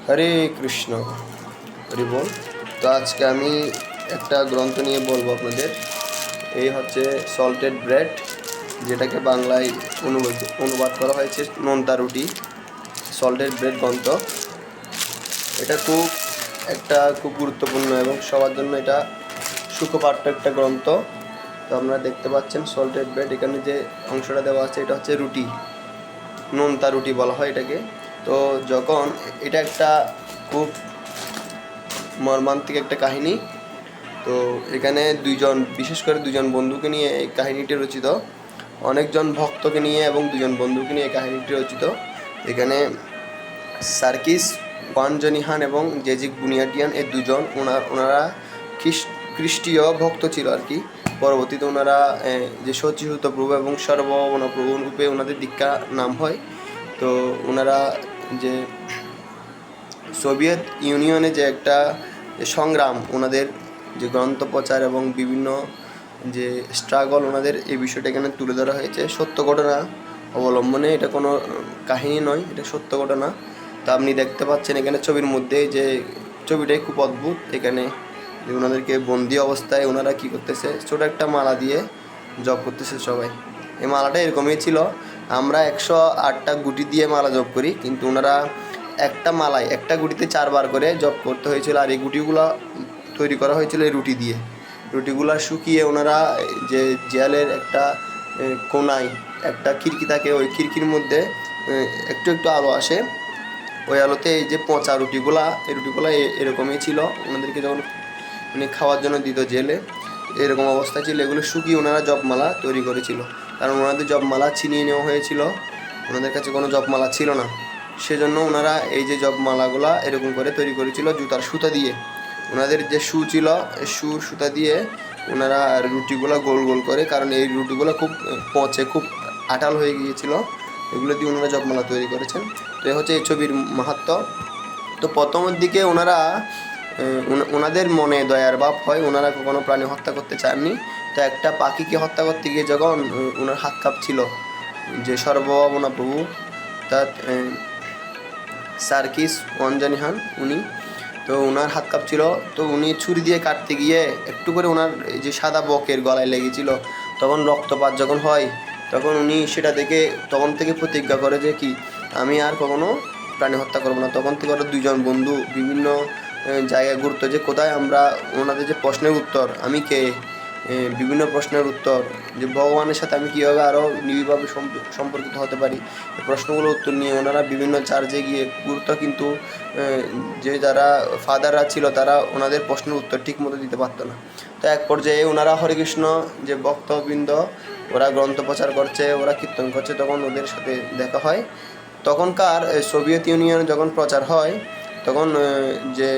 হরে কৃষ্ণ, হরি বল। তো আজকে আমি একটা গ্রন্থ নিয়ে বলবো আপনাদের। এই হচ্ছে সল্টেড ব্রেড, যেটাকে বাংলায় অনুবাদ করা হয়েছে নোনতা রুটি। সল্টেড ব্রেড গ্রন্থ এটা খুব গুরুত্বপূর্ণ এবং সবার জন্য এটা সুখপাঠ্য একটা গ্রন্থ। তো আপনারা দেখতে পাচ্ছেন সল্টেড ব্রেড, এখানে যে অংশটা দেওয়া আছে এটা হচ্ছে রুটি, নোনতা রুটি বলা হয় এটাকে। তো যখন এটা একটা খুব মর্মান্তিক একটা কাহিনী। তো এখানে বিশেষ করে দুজন বন্ধুকে নিয়ে এই কাহিনীটি রচিত, অনেকজন ভক্তকে নিয়ে এবং দুজন বন্ধুকে নিয়ে এই কাহিনীটি রচিত। এখানে সার্কিস ওয়ানজনিহান এবং জেজিক বুনিয়াডিয়ান এই দুজন ওনারা খ্রিস্টীয় ভক্ত ছিল আর কি। পরবর্তীতে ওনারা যে সচিহুত প্রভু এবং সর্বভৌম প্রভু রূপে ওনাদের দীক্ষা নাম হয়। তো ওনারা যে সোভিয়েত ইউনিয়নে যে একটা সংগ্রাম, ওনাদের যে গ্রন্থ প্রচার এবং বিভিন্ন যে স্ট্রাগল, ওনাদের এই বিষয়টা এখানে তুলে ধরা হয়েছে সত্য ঘটনা অবলম্বনে। এটা কোনো কাহিনী নয়, এটা সত্য ঘটনা। তা আপনি দেখতে পাচ্ছেন এখানে ছবির মধ্যে যে ছবিটাই খুব অদ্ভুত। এখানে ওনাদেরকে বন্দি অবস্থায় ওনারা কী করতেছে, ছোটো একটা মালা দিয়ে জপ করতেছে সবাই। এই মালাটা এরকমই ছিল, আমরা 108টা গুটি দিয়ে মালা জপ করি, কিন্তু ওনারা একটা মালায় একটা গুটিতে 4 বার করে জপ করতে হয়েছিল। আর এই গুটিগুলো তৈরি করা হয়েছিল এই রুটি দিয়ে। রুটিগুলো শুকিয়ে ওনারা যে জেলের একটা কোনায় একটা খিড়কি থাকে, ওই খিড়কির মধ্যে একটু একটু আলো আসে, ওই আলোতে এই যে পচা রুটিগুলা, এই রুটিগুলো এরকমই ছিল। ওনাদেরকে যখন খাওয়ার জন্য দিত জেলে, এরকম অবস্থা ছিল। এগুলো শুকিয়ে ওনারা জপমালা তৈরি করেছিল, কারণ ওনাদের জপমালা ছিনিয়ে নেওয়া হয়েছিল, ওনাদের কাছে কোনো জপমালা ছিল না। সেজন্য ওনারা এই যে জপমালাগুলা এরকম করে তৈরি করেছিল জুতার সুতা দিয়ে। ওনাদের যে শু ছিল, এই সুতা দিয়ে ওনারা রুটিগুলো গোল গোল করে, কারণ এই রুটিগুলো খুব পচে খুব আটাল হয়ে গিয়েছিল, এগুলো দিয়ে ওনারা জপমালা তৈরি করেছেন। তো এ হচ্ছে এই ছবির মাহাত্ম্য। তো প্রথমের দিকে ওনাদের মনে দয়ার ভাব হয়, ওনারা কখনো প্রাণী হত্যা করতে চাননি। তো একটা পাখিকে হত্যা করতে গিয়ে যখন ওনার হাত কাঁপছিল, যে সর্বভাবনা প্রভু তার সার্কিস ওয়ানজনিহান উনি, তো ওনার হাত কাঁপছিল। তো উনি ছুরি দিয়ে কাটতে গিয়ে একটু করে ওনার যে সাদা বকের গলায় লেগেছিল, তখন রক্তপাত যখন হয়, তখন উনি সেটা দেখে তখন থেকে প্রতিজ্ঞা করে যে কি, আমি আর কখনো প্রাণী হত্যা করবো না। তখন থেকে ওরা দুজন বন্ধু বিভিন্ন জায়গায় ঘুরতো, যে কোথায় আমরা ওনাদের যে প্রশ্নের উত্তর, আমি কে, বিভিন্ন প্রশ্নের উত্তর, যে ভগবানের সাথে আমি কীভাবে আরও নিবিড়ভাবে সম্পর্কিত হতে পারি, এই প্রশ্নগুলোর উত্তর নিয়ে ওনারা বিভিন্ন চার্চে গিয়ে ঘুরতো। কিন্তু যে যারা ফাদাররা ছিল, তারা ওনাদের প্রশ্নের উত্তর ঠিক মতো দিতে পারতো না। তো এক পর্যায়ে ওনারা হরেকৃষ্ণ যে ভক্তবৃন্দ, ওরা গ্রন্থ প্রচার করছে, ওরা কীর্তন করছে, তখন ওদের সাথে দেখা হয়। তখনকার সোভিয়েত ইউনিয়ন যখন প্রচার হয়, তখন যে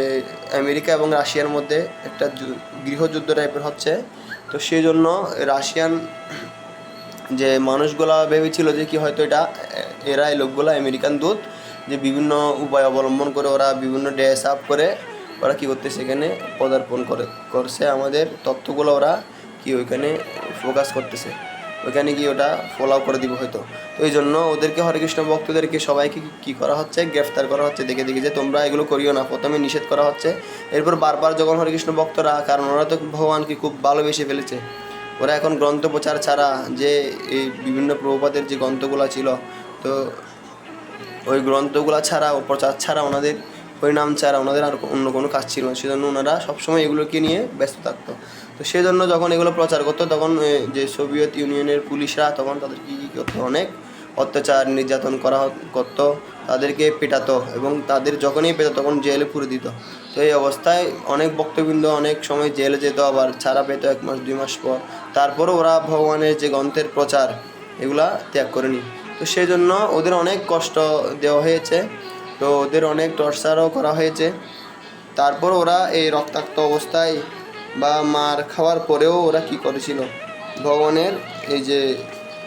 আমেরিকা এবং রাশিয়ার মধ্যে একটা গৃহযুদ্ধ টাইপের হচ্ছে। তো সেই জন্য রাশিয়ান যে মানুষগুলা ভেবেছিল যে কি হয়তো এই লোকগুলো আমেরিকান দূত, যে বিভিন্ন উপায় অবলম্বন করে ওরা বিভিন্ন ড্রেস আপ করে ওরা কী করতেছে, এখানে পদার্পণ করছে আমাদের তত্ত্বগুলো, ওরা কি ওইখানে ফোকাস করতেছে, ওইখানে গিয়ে ওটা ফলো করে দিব হয়তো। তো এই জন্য ওদেরকে হরেকৃষ্ণ ভক্তদেরকে সবাইকে কী করা হচ্ছে, গ্রেফতার করা হচ্ছে, দেখে যে তোমরা এগুলো করিও না, প্রথমে নিষেধ করা হচ্ছে। এরপর বারবার যখন হরেকৃষ্ণ ভক্তরা, কারণ ওরা তো ভগবানকে খুব ভালোবেসে ফেলেছে, ওরা এখন গ্রন্থ প্রচার ছাড়া, যে এই বিভিন্ন প্রভুপাদের যে গ্রন্থগুলো ছিল, তো ওই গ্রন্থগুলো ছাড়া ও প্রচার ছাড়া, ওনাদের পরিণাম ছাড়া ওনাদের আর অন্য কোনো কাজ ছিল না। সেজন্য ওনারা সবসময় এগুলোকে নিয়ে ব্যস্ত থাকতো। তো সেজন্য যখন এগুলো প্রচার করতো, তখন যে সোভিয়েত ইউনিয়নের পুলিশরা তখন তাদের কী করতো, অনেক অত্যাচার নির্যাতন করতো, তাদেরকে পেটাতো, এবং তাদের যখনই পেতো তখন জেলে পুরে দিত। তো এই অবস্থায় অনেক ভক্তবৃন্দ অনেক সময় জেলে যেত, আবার ছাড়া পেতো 1 মাস 2 মাস পর। তারপরও ওরা ভগবানের যে গ্রন্থের প্রচার এগুলা ত্যাগ করেনি। তো সেই জন্য ওদের অনেক কষ্ট দেওয়া হয়েছে, তো ওদের অনেক টর্চারও করা হয়েছে। তারপর ওরা এই রক্তাক্ত অবস্থায় বা মার খাওয়ার পরেও ওরা কী করেছিল, ভগবানের এই যে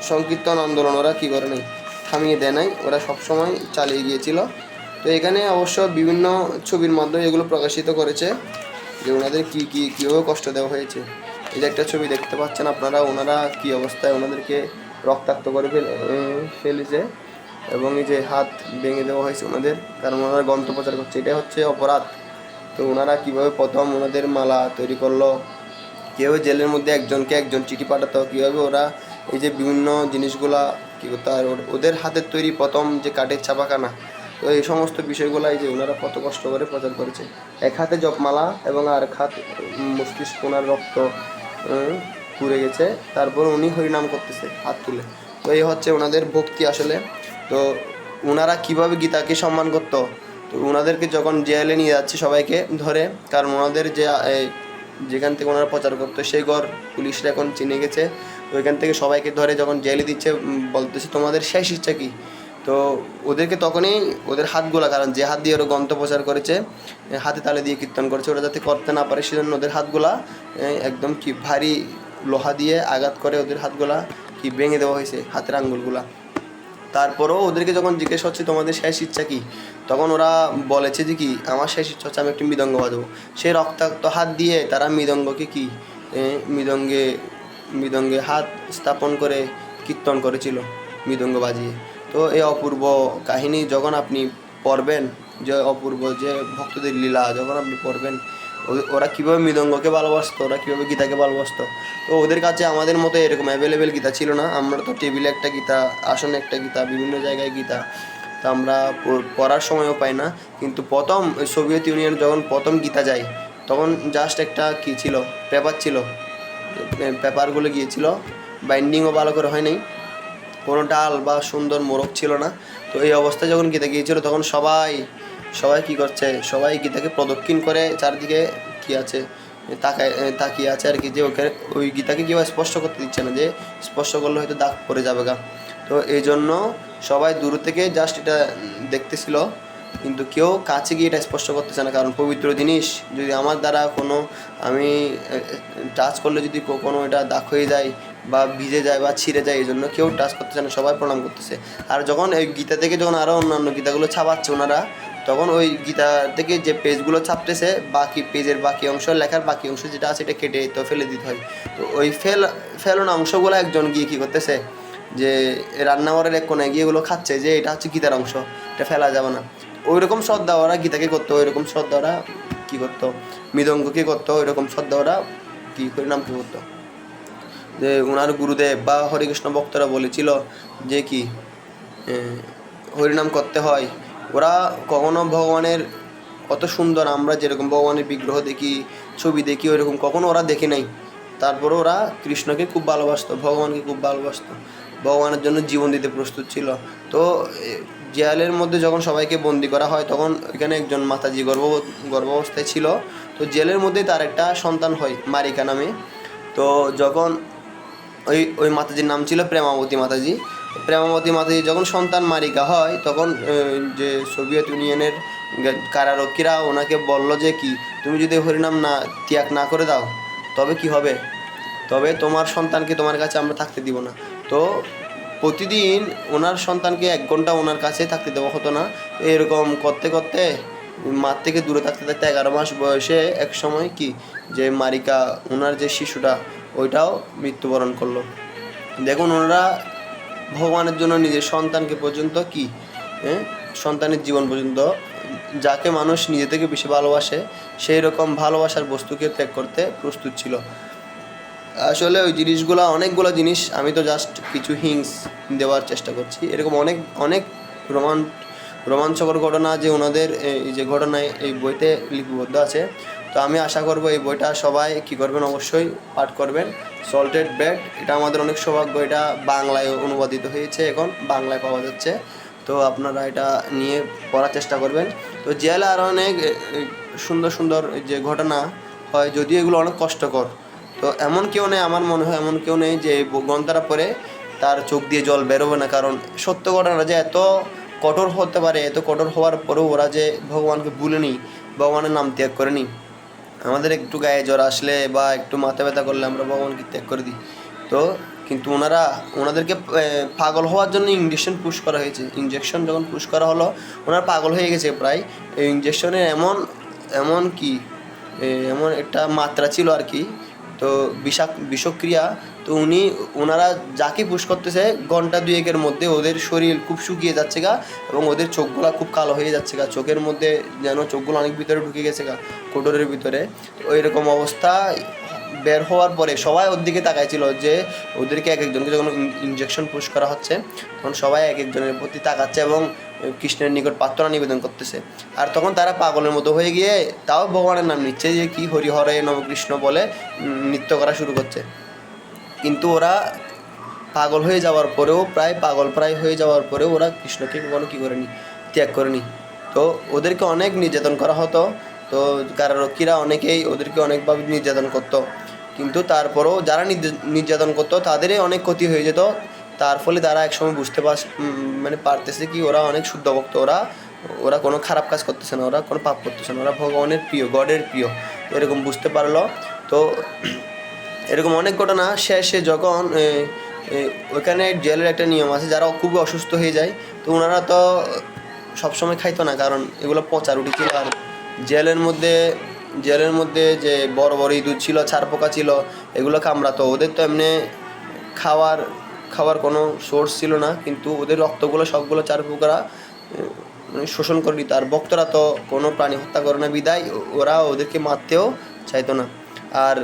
সংকীর্তন আন্দোলন ওরা কী করে নাই, থামিয়ে দেয় নাই, ওরা সবসময় চালিয়ে গিয়েছিল। তো এখানে অবশ্য বিভিন্ন ছবির মাধ্যমে এগুলো প্রকাশিত করেছে, যে ওনাদের কীভাবে কষ্ট দেওয়া হয়েছে। এই যে একটা ছবি দেখতে পাচ্ছেন আপনারা, ওনারা কী অবস্থায় ওনাদেরকে রক্তাক্ত করে ফেলেছে। এবং এই যে হাত ভেঙে দেওয়া হয়েছে ওনাদের, কারণ ওনারা গ্রন্থ প্রচার করছে, এটাই হচ্ছে অপরাধ। তো ওনারা কীভাবে প্রথম ওনাদের মালা তৈরি করলো, কীভাবে জেলের মধ্যে একজনকে একজন চিঠি পাঠাতো, কীভাবে ওরা এই যে বিভিন্ন জিনিসগুলা কী করতো, আর ওদের হাতের তৈরি প্রথম যে কাঠের ছাপাখানা, তো এই সমস্ত বিষয়গুলাই যে ওনারা কত কষ্ট করে প্রচার করেছে। এক হাতে জপমালা এবং আর এক হাত মস্তিষ্ক ওনার রক্ত পুড়ে গেছে, তারপর উনি হরিনাম করতেছে হাত তুলে। তো এই হচ্ছে ওনাদের ভক্তি আসলে। তো ওনারা কীভাবে গীতাকে সম্মান করতো, তো ওনাদেরকে যখন জেলে নিয়ে যাচ্ছে সবাইকে ধরে, কারণ ওনাদের যে যেখান থেকে ওনারা প্রচার করতো সেই ঘর পুলিশরা এখন চিনে গেছে। তো ওইখান থেকে সবাইকে ধরে যখন জেলে দিচ্ছে, বলতেছে তোমাদের শেষ ইচ্ছা কী। তো ওদেরকে তখনই ওদের হাতগুলা, কারণ যে হাত দিয়ে ওরা গ্রন্থ প্রচার করেছে, হাতে তালে দিয়ে কীর্তন করেছে, ওরা যাতে করতে না পারে সেজন্য ওদের হাতগুলা একদম কি ভারী লোহা দিয়ে আঘাত করে ওদের হাতগুলা কি ভেঙে দেওয়া হয়েছে, হাতের আঙ্গুলগুলা। তারপরেও ওদেরকে যখন জিজ্ঞেস হচ্ছে তোমাদের শেষ ইচ্ছা কী, তখন ওরা বলেছে যে কি আমার শেষ ইচ্ছা হচ্ছে আমি একটি মৃদঙ্গ বাজাবো। সেই রক্তাক্ত হাত দিয়ে তারা মৃদঙ্গকে কি মৃদঙ্গে হাত স্থাপন করে কীর্তন করেছিল মৃদঙ্গ বাজিয়ে। তো এই অপূর্ব কাহিনী যখন আপনি পড়বেন, যে অপূর্ব যে ভক্তদের লীলা যখন আপনি পড়বেন, ওরা কীভাবে মৃদঙ্গকে ভালোবাসতো, ওরা কীভাবে গীতাকে ভালোবাসতো। তো ওদের কাছে আমাদের মতো এরকম অ্যাভেলেবেল গীতা ছিল না। আমরা তো টেবিলে একটা গীতা, আসনে একটা গীতা, বিভিন্ন জায়গায় গীতা, তো আমরা পড়ার সময়ও পাই না। কিন্তু প্রথম সোভিয়েত ইউনিয়ন যখন প্রথম গীতা যায়, তখন জাস্ট একটা কী ছিল, পেপার ছিল, পেপারগুলো গিয়েছিল, বাইন্ডিংও ভালো করে হয় নাই, কোনো ডাল বা সুন্দর মোড়ক ছিল না। তো এই অবস্থায় যখন গীতা গিয়েছিল, তখন সবাই কী করছে, সবাই গীতাকে প্রদক্ষিণ করে চারদিকে কী আছে তাকিয়ে আছে আর কি, যে ওকে ওই গীতাকে কেউ স্পর্শ করতে দিচ্ছে না, যে স্পর্শ করলে হয়তো দাগ পড়ে যাবে গা। তো এই জন্য সবাই দূর থেকে জাস্ট এটা দেখতেছিল, কিন্তু কেউ কাছে গিয়ে এটা স্পর্শ করতেছে না, কারণ পবিত্র জিনিস যদি আমার দ্বারা কোনো আমি টাচ করলে যদি কোনো এটা দাগ হয়ে যায় বা ভিজে যায় বা ছিঁড়ে যায়, এই জন্য কেউ টাচ করতেছে না, সবাই প্রণাম করতেছে। আর যখন এই গীতা থেকে যখন আরও অন্যান্য গীতাগুলো ছাপাচ্ছে ওনারা, তখন ওই গীতা থেকে যে পেজগুলো ছাপতেছে, বাকি পেজের বাকি অংশ, লেখার বাকি অংশ যেটা আছে, এটা কেটে তো ফেলে দিতে হয়। তো ওই ফেলানো অংশগুলো একজন গিয়ে কী করতেছে, যে রান্নাঘরের এক কোনায় গিয়ে এগুলো খাচ্ছে, যে এটা হচ্ছে গীতার অংশ, এটা ফেলা যাবে না। ওই রকম শ্রদ্ধা ওরা গীতাকে করতো, ওই রকম শ্রদ্ধা ওরা কী করতো, মৃদঙ্গকে করতো, ওই রকম শ্রদ্ধা ওরা কী হরিনাম কী করতো। যে ওনার গুরুদেব বা হরিকৃষ্ণ ভক্তরা বলেছিল যে কি হরিনাম করতে হয়। ওরা কখনো ভগবানের কত সুন্দর, আমরা যেরকম ভগবানের বিগ্রহ দেখি, ছবি দেখি, ওইরকম কখনো ওরা দেখে নাই। তারপরে ওরা কৃষ্ণকে খুব ভালোবাসতো, ভগবানকে খুব ভালোবাসতো, ভগবানের জন্য জীবন দিতে প্রস্তুত ছিল। তো জেলের মধ্যে যখন সবাইকে বন্দি করা হয়, তখন এখানে একজন মাতাজি গর্ভাবস্থায় ছিল। তো জেলের মধ্যে তার একটা সন্তান হয় মারিকা নামে। তো যখন ওই মাতাজির নাম ছিল প্রেমাবতী মাতাজি। প্রেমাবতী মাতাজি যখন সন্তান মারিকা হয়, তখন যে সোভিয়েত ইউনিয়নের কারারক্ষীরা ওনাকে বলল যে কি তুমি যদি হরিনাম ত্যাগ না করে দাও, তবে কি হবে, তবে তোমার সন্তানকে তোমার কাছে আমরা থাকতে দিব না। তো প্রতিদিন ওনার সন্তানকে 1 ঘন্টা ওনার কাছে থাকতে দেওয়া হতো না। এরকম করতে করতে মার থেকে দূরে থাকতে থাকতে 11 মাস বয়সে এক সময় কি যে মারিকা ওনার যে শিশুটা ওইটাও মৃত্যুবরণ করলো। দেখুন ওনারা ভগবানের জন্য নিজের সন্তানকে পর্যন্ত কি সন্তানের জীবন পর্যন্ত, যাকে মানুষ নিজে থেকে বেশি ভালোবাসে সেই রকম ভালোবাসার বস্তুকে ত্যাগ করতে প্রস্তুত ছিল। আসলে ওই জিনিসগুলো, অনেকগুলো জিনিস, আমি তো জাস্ট কিছু হিংস দেওয়ার চেষ্টা করছি। এরকম অনেক অনেক রোমাঞ্চকর ঘটনা যে ওনাদের এই যে ঘটনায় এই বইতে লিপিবদ্ধ আছে। তো আমি আশা করব এই বইটা সবাই কী করবেন, অবশ্যই পাঠ করবেন। সল্টেড ব্রেড, এটা আমাদের অনেক সৌভাগ্য, এটা বাংলায় অনুবাদিত হয়েছে, এখন বাংলায় পাওয়া যাচ্ছে। তো আপনারা এটা নিয়ে পড়ার চেষ্টা করবেন। তো জেলে আরও অনেক সুন্দর সুন্দর যে ঘটনা হয়, যদিও এগুলো অনেক কষ্টকর। তো এমন কেউ নেই, আমার মনে হয় এমন কেউ নেই যে গ্রন্থটা পড়ে তার চোখ দিয়ে জল বেরোবে না, কারণ সত্য ঘটনা যে এত কঠোর হতে পারে, এত কঠোর হওয়ার পরেও ওরা যে ভগবানকে ভুলেনি, ভগবানের নাম ত্যাগ করেনি। আমাদের একটু গায়ে জ্বর আসলে বা একটু মাথা ব্যথা করলে আমরা ভগবানকে ত্যাগ করে দিই। তো কিন্তু ওনাদেরকে পাগল হওয়ার জন্য ইঞ্জেকশন পুশ করা হয়েছে। ইঞ্জেকশন যখন পুশ করা হলো, ওনারা পাগল হয়ে গেছে প্রায়। এই ইঞ্জেকশনের এমন একটা মাত্রা ছিল আর কি। তো বিষক্রিয়া তো ওনারা যাকে পুশ করতেছে ঘন্টা দুয়েকের মধ্যে ওদের শরীর খুব শুকিয়ে যাচ্ছে গা, এবং ওদের চোখগুলো খুব কালো হয়ে যাচ্ছে গা, চোখের মধ্যে যেন চোখগুলো অনেক ভিতরে ঢুকে গেছে গা, কোটরের ভিতরে। তো এরকম অবস্থা বের হওয়ার পরে সবাই ওর দিকে তাকাইছিল, যে ওদেরকে এক একজনকে যখন ইনজেকশন পুশ করা হচ্ছে তখন সবাই এক একজনের প্রতি তাকাচ্ছে এবং কৃষ্ণের নিকট প্রার্থনা নিবেদন করতেছে। আর তখন তারা পাগলের মতো হয়ে গিয়ে তাও ভগবানের নাম নিচ্ছে, যে কি হরি হরে নবকৃষ্ণ বলে নৃত্য করা শুরু করছে। কিন্তু ওরা পাগল হয়ে যাওয়ার পরেও, প্রায় হয়ে যাওয়ার পরেও ওরা কৃষ্ণকে কখনো কী করেনি, ত্যাগ করেনি। তো ওদেরকে অনেক নির্যাতন করা হতো, তো কারারক্ষীরা অনেকেই ওদেরকে অনেকভাবে নির্যাতন করতো, কিন্তু তারপরেও যারা নির্যাতন করতো তাদেরই অনেক ক্ষতি হয়ে যেত। তার ফলে তারা একসময় বুঝতে পারতেছে কি ওরা অনেক শুদ্ধ ভক্ত, ওরা কোনো খারাপ কাজ করতেছে না, ওরা কোনো পাপ করতেছে না, ওরা ভগবানের প্রিয়, গডের প্রিয়, এরকম বুঝতে পারলো। তো এরকম অনেক ঘটনা। শেষে যখন ওইখানে জেলের একটা নিয়ম আছে, যারা খুবই অসুস্থ হয়ে যায়, তো ওনারা তো সবসময় খাইতো না, কারণ এগুলো পচা রুটি ছিল। আর জেলের মধ্যে যে বড় বড় ইঁদুর ছিল, ছারপোকা ছিল, এগুলো কামড়াতো। ওদের তো এমনি খাওয়ার কোনো সোর্স ছিল না, কিন্তু ওদের রক্তগুলো সবগুলো ছারপোকারা শোষণ করে দিত। আর ভক্তরা তো কোনো প্রাণী হত্যা করে না, বিদায় ওরা ওদেরকে মারতেও চাইতো না। আর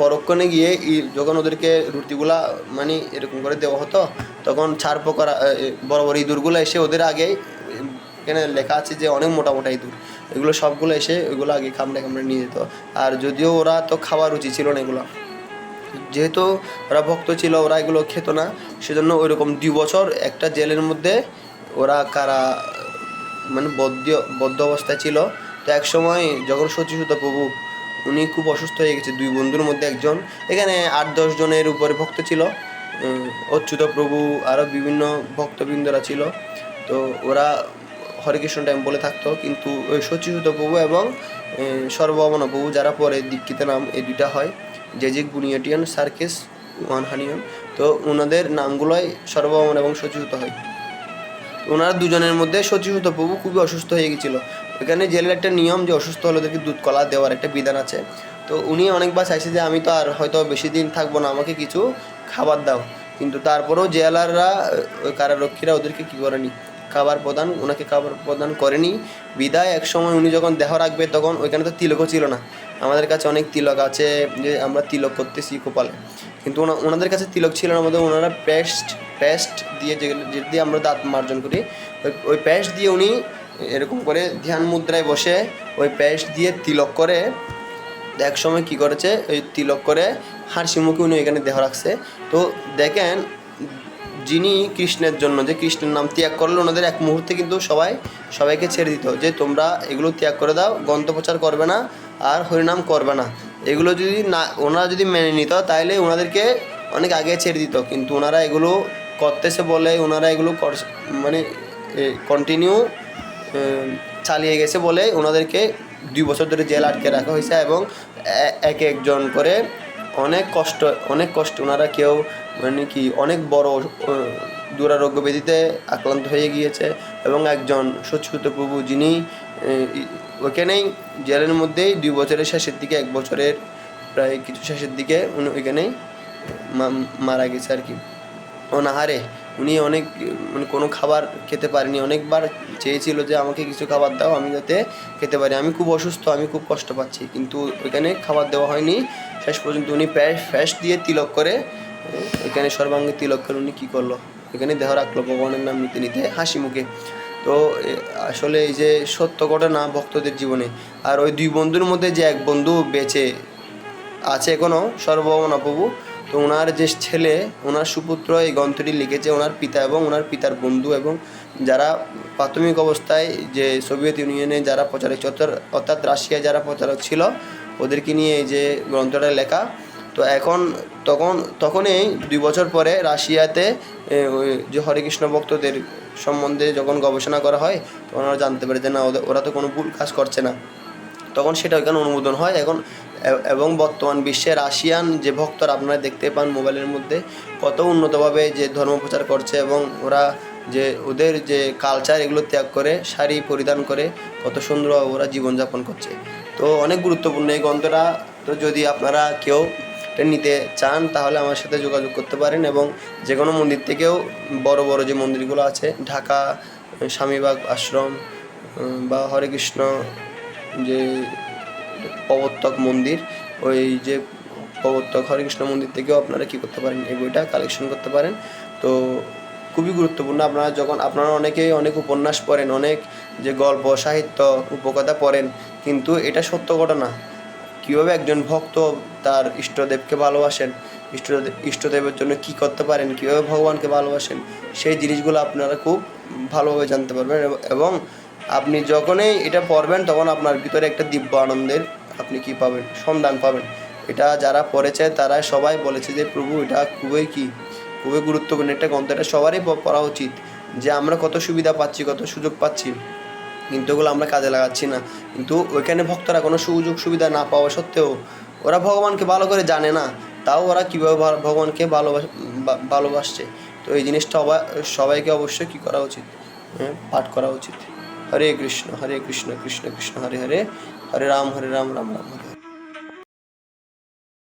পরক্ষণে গিয়ে যখন ওদেরকে রুটিগুলা এরকম করে দেওয়া হতো, তখন ছারপোকারা বড় বড় ইঁদুরগুলো এসে ওদের আগে, এখানে লেখা আছে যে অনেক মোটা মোটা ইঁদুর, এগুলো সবগুলো এসে ওইগুলো আগে কামড়ে নিয়ে যেত। আর যদিও ওরা তো খাওয়ার রুচি ছিল না এগুলো, যেহেতু ওরা ভক্ত ছিল, ওরা এগুলো খেত না, সেজন্য ওইরকম 2 বছর একটা জেলের মধ্যে ওরা বদ্ধ অবস্থায় ছিল। তো এক সময় যখন সচিসুত প্রভু উনি খুব অসুস্থ হয়ে গেছে, 2 বন্ধুর মধ্যে একজন, এখানে 8-10 জনের উপরে ভক্ত ছিল, অচ্যুত প্রভু আরও বিভিন্ন ভক্তবৃন্দরা ছিল। তো ওরা হরেকৃষ্ণ টেম্পলে থাকতো, কিন্তু ওই সচিসুত প্রভু এবং সর্বভৌম প্রভু, যারা পরে দীক্ষিত নাম এই দুইটা হয়, জেজিক বুনিয়াটিয়ান সার্কেস ওয়ানহানিয়ন, তো ওনাদের নামগুলোই সর্বভৌম এবং সচিসুত হয়। ওনারা দুজনের মধ্যে সচিসুত প্রভু খুবই অসুস্থ হয়ে গেছিলো। ওইখানে জেলের একটা নিয়ম যে অসুস্থ হলে ওদেরকে দুধ কলা দেওয়ার একটা বিধান আছে। তো উনি অনেকবার চাইছে যে আমি তো আর হয়তো বেশি দিন থাকবো না, আমাকে কিছু খাবার দাও, কিন্তু তারপরেও জেলাররা, ওই কারারক্ষীরা ওদেরকে কী করেনি, ওনাকে খাবার প্রদান করেনি। বিদায় এক সময় উনি যখন দেহ রাখবে, তখন ওইখানে তো তিলকও ছিল না। আমাদের কাছে অনেক তিলক আছে, যে আমরা তিলক করতেছি কপালে, কিন্তু ওনাদের কাছে তিলক ছিল না। আমাদের ওনারা পেস্ট দিয়ে, যে দিয়ে আমরা দাঁত মার্জন করি, ওই পেস্ট দিয়ে উনি এরকম করে ধ্যান মুদ্রায় বসে ওই পেস্ট দিয়ে তিলক করে, এক সময় কী করেছে, ওই তিলক করে হাসি মুখে উনি এখানে দেহ রাখছে। তো দেখেন, যিনি কৃষ্ণের জন্য, যে কৃষ্ণের নাম ত্যাগ করলো, ওনাদের এক মুহূর্তে কিন্তু সবাইকে ছেড়ে দিত, যে তোমরা এগুলো ত্যাগ করে দাও, গ্রন্থ প্রচার করবে না আর হরিনাম করবে না। এগুলো যদি না ওনারা যদি মেনে নিত, তাহলে ওনাদেরকে অনেক আগে ছেড়ে দিত। কিন্তু ওনারা এগুলো করতেছে বলে, ওনারা এগুলো কন্টিনিউ চালিয়ে গেছে বলে ওনাদেরকে 2 বছর ধরে জেল আটকে রাখা হয়েছে। এবং এক একজন করে অনেক কষ্ট ওনারা কেউ অনেক বড় দুরারোগ্য ব্যাধিতে আক্রান্ত হয়ে গিয়েছে। এবং একজন সচিসুত প্রভু, যিনি ওইখানেই জেলের মধ্যেই 2 বছরের শেষের দিকে, 1 বছরের প্রায় কিছু শেষের দিকে উনি ওইখানেই মারা গেছে আর কি, অনাহারে। উনি অনেক কোনো খাবার খেতে পারেনি, অনেকবার চেয়েছিল যে আমাকে কিছু খাবার দাও, আমি যাতে খেতে পারি, আমি খুব অসুস্থ, আমি খুব কষ্ট পাচ্ছি, কিন্তু ওইখানে খাবার দেওয়া হয়নি। শেষ পর্যন্ত উনি ফ্যাস্ট দিয়ে তিলক করে, ওইখানে সর্বাঙ্গে তিলক করে উনি কী করলো, ওইখানে দেহ রাখলো ভগবানের নাম নিতে নিতে হাসি মুখে। তো আসলে এই যে সত্য ঘটনা ভক্তদের জীবনে। আর ওই 2 বন্ধুর মধ্যে যে এক বন্ধু বেঁচে আছে এখনও, সর্বভৌম প্রভু, তো ওনার যে ছেলে, ওনার সুপুত্র এই গ্রন্থটি লিখেছে, ওনার পিতা এবং ওনার পিতার বন্ধু, এবং যারা প্রাথমিক অবস্থায় যে সোভিয়েত ইউনিয়নে যারা প্রচারক, অর্থাৎ রাশিয়ায় যারা প্রচারক ছিল, ওদেরকে নিয়ে এই যে গ্রন্থটা লেখা। তো তখনই 2 বছর পরে রাশিয়াতে ওই যে হরেকৃষ্ণ ভক্তদের সম্বন্ধে যখন গবেষণা করা হয়, তখন ওরা জানতে পারে যে না, ওরা তো কোনো ভুল কাজ করছে না, তখন সেটা ওইখানে অনুমোদন হয়। এবং বর্তমান বিশ্বে রাশিয়ান যে ভক্তরা আপনারা দেখতে পান মোবাইলের মধ্যে, কত উন্নতভাবে যে ধর্ম প্রচার করছে, এবং ওরা যে ওদের যে কালচার, এগুলো ত্যাগ করে শাড়ি পরিধান করে কত সুন্দরভাবে ওরা জীবনযাপন করছে। তো অনেক গুরুত্বপূর্ণ এই গ্রন্থটা। তো যদি আপনারা কেউ এটা নিতে চান তাহলে আমার সাথে যোগাযোগ করতে পারেন, এবং যে কোনো মন্দির থেকেও বড় বড় যে মন্দিরগুলো আছে ঢাকা স্বামীবাগ আশ্রম বা হরে কৃষ্ণ যে প্রবর্তক মন্দির, ওই যে প্রবর্তক হরে কৃষ্ণ মন্দির থেকেও আপনারা কী করতে পারেন, এই বইটা কালেকশন করতে পারেন। তো খুবই গুরুত্বপূর্ণ। আপনারা অনেকেই অনেক উপন্যাস পড়েন, অনেক যে গল্প সাহিত্য উপকথা পড়েন, কিন্তু এটা সত্য ঘটনা। কীভাবে একজন ভক্ত তার ইষ্টদেবকে ভালোবাসেন, ইষ্টদেবের জন্য কী করতে পারেন, কীভাবে ভগবানকে ভালোবাসেন, সেই জিনিসগুলো আপনারা খুব ভালোভাবে জানতে পারবেন। এবং আপনি যখনই এটা পড়বেন তখন আপনার ভিতরে একটা দিব্য আনন্দের আপনি কী পাবেন, সন্ধান পাবেন। এটা যারা পড়েছে তারা সবাই বলেছে যে প্রভু এটা খুবই গুরুত্বপূর্ণ একটা গ্রন্থ, এটা সবারই পড়া উচিত। যে আমরা কত সুবিধা পাচ্ছি, কত সুযোগ পাচ্ছি, কিন্তু ওগুলো আমরা কাজে লাগাচ্ছি না। কিন্তু ওইখানে ভক্তরা কোনো সুযোগ সুবিধা না পাওয়া সত্ত্বেও ওরা ভগবানকে ভালো করে জানে না, তাও ওরা কীভাবে ভগবানকে ভালোবাসছে। তো এই জিনিসটা সবাইকে অবশ্যই কী করা উচিত, পাঠ করা উচিত। হরে কৃষ্ণ কৃষ্ণ কৃষ্ণ হরে হরে, হরে রাম রাম রাম।